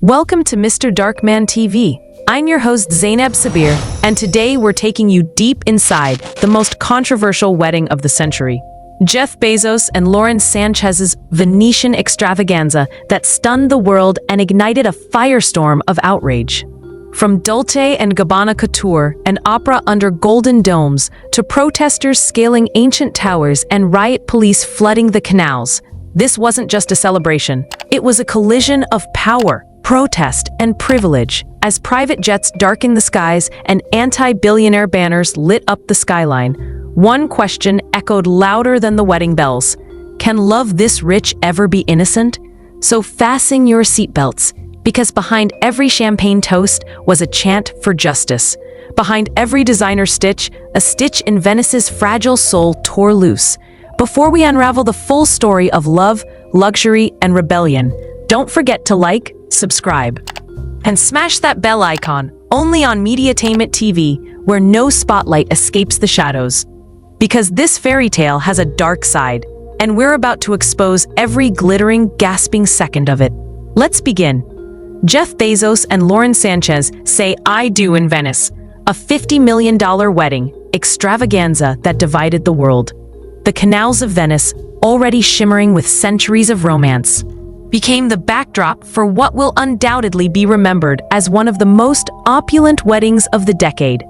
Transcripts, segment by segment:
Welcome to Mr. Darkman TV. I'm your host Zainab Sabir, and today we're taking you deep inside the most controversial wedding of the century. Jeff Bezos and Lauren Sanchez's Venetian extravaganza that stunned the world and ignited a firestorm of outrage. From Dolce and Gabbana couture and opera under golden domes to protesters scaling ancient towers and riot police flooding the canals, this wasn't just a celebration. It was a collision of power, protest, and privilege as private jets darkened the skies and anti-billionaire banners lit up the skyline. One question echoed louder than the wedding bells. Can love this rich ever be innocent? So fasten your seatbelts, because behind every champagne toast was a chant for justice. Behind every designer stitch, a stitch in Venice's fragile soul tore loose. Before we unravel the full story of love, luxury, and rebellion, don't forget to like, subscribe, and smash that bell icon, only on Mediatainment TV, where no spotlight escapes the shadows. Because this fairy tale has a dark side, and we're about to expose every glittering, gasping second of it. Let's begin. Jeff Bezos and Lauren Sanchez say "I do" in Venice, a $50 million wedding extravaganza that divided the world. The canals of Venice, already shimmering with centuries of romance, became the backdrop for what will undoubtedly be remembered as one of the most opulent weddings of the decade.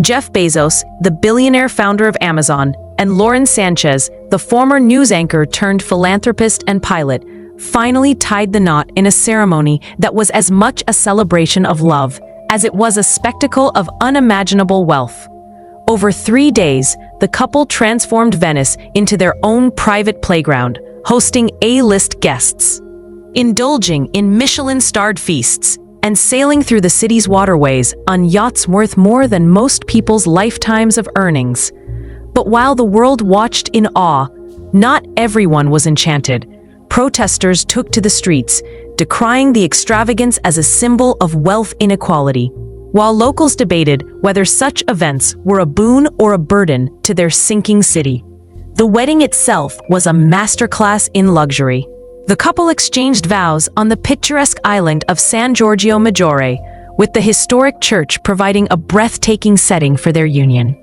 Jeff Bezos, the billionaire founder of Amazon, and Lauren Sanchez, the former news anchor turned philanthropist and pilot, finally tied the knot in a ceremony that was as much a celebration of love as it was a spectacle of unimaginable wealth. Over 3 days, the couple transformed Venice into their own private playground, hosting A-list guests, indulging in Michelin-starred feasts, and sailing through the city's waterways on yachts worth more than most people's lifetimes of earnings. But while the world watched in awe, not everyone was enchanted. Protesters took to the streets, decrying the extravagance as a symbol of wealth inequality, while locals debated whether such events were a boon or a burden to their sinking city. The wedding itself was a masterclass in luxury. The couple exchanged vows on the picturesque island of San Giorgio Maggiore, with the historic church providing a breathtaking setting for their union.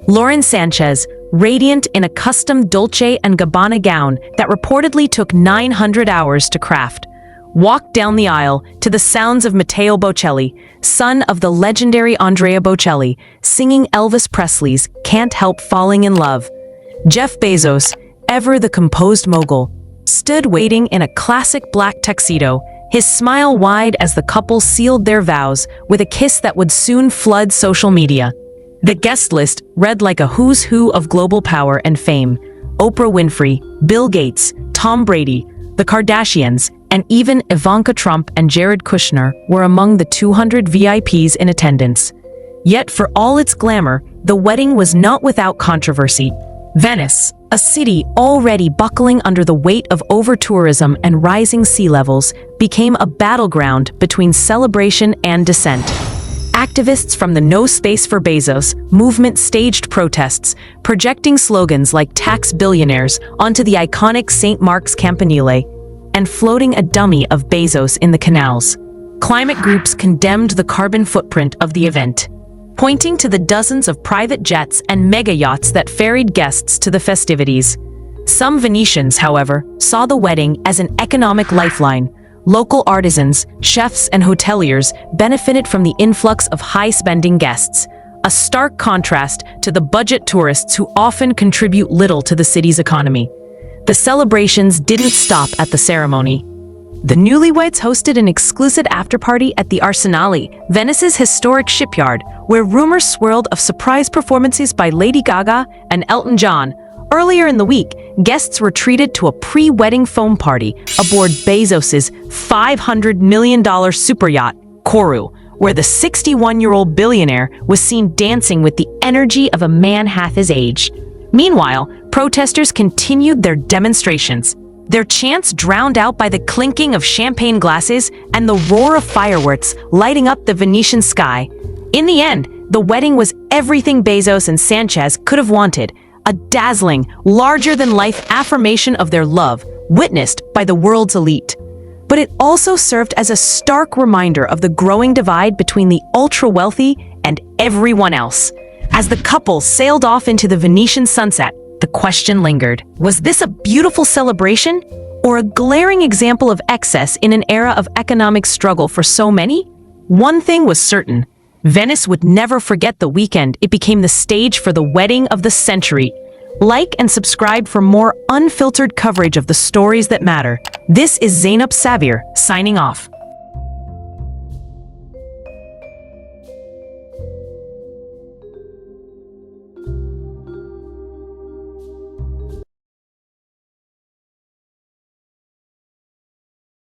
Lauren Sanchez, radiant in a custom Dolce and Gabbana gown that reportedly took 900 hours to craft, walked down the aisle to the sounds of Matteo Bocelli, son of the legendary Andrea Bocelli, singing Elvis Presley's "Can't Help Falling in Love." Jeff Bezos, ever the composed mogul, stood waiting in a classic black tuxedo, his smile wide as the couple sealed their vows with a kiss that would soon flood social media. The guest list read like a who's who of global power and fame. Oprah Winfrey, Bill Gates, Tom Brady, the Kardashians, and even Ivanka Trump and Jared Kushner were among the 200 VIPs in attendance. Yet for all its glamour, the wedding was not without controversy. Venice, a city already buckling under the weight of over-tourism and rising sea levels, became a battleground between celebration and dissent. Activists from the No Space for Bezos movement staged protests, projecting slogans like "Tax Billionaires" onto the iconic St. Mark's Campanile, and floating a dummy of Bezos in the canals. Climate groups condemned the carbon footprint of the event, pointing to the dozens of private jets and mega yachts that ferried guests to the festivities. Some Venetians, however, saw the wedding as an economic lifeline. Local artisans, chefs, and hoteliers benefited from the influx of high-spending guests, a stark contrast to the budget tourists who often contribute little to the city's economy. The celebrations didn't stop at the ceremony. The newlyweds hosted an exclusive afterparty at the Arsenale, Venice's historic shipyard, where rumors swirled of surprise performances by Lady Gaga and Elton John. Earlier in the week, guests were treated to a pre-wedding foam party aboard Bezos's $500 million super yacht, Koru, where the 61-year-old billionaire was seen dancing with the energy of a man half his age. Meanwhile, protesters continued their demonstrations, their chants drowned out by the clinking of champagne glasses and the roar of fireworks lighting up the Venetian sky. In the end, the wedding was everything Bezos and Sanchez could have wanted, a dazzling, larger-than-life affirmation of their love, witnessed by the world's elite. but it also served as a stark reminder of the growing divide between the ultra-wealthy and everyone else. As the couple sailed off into the Venetian sunset, the question lingered. Was this a beautiful celebration or a glaring example of excess in an era of economic struggle for so many? One thing was certain. Venice would never forget the weekend it became the stage for the wedding of the century. Like and subscribe for more unfiltered coverage of the stories that matter. This is Zainab Sabir, signing off.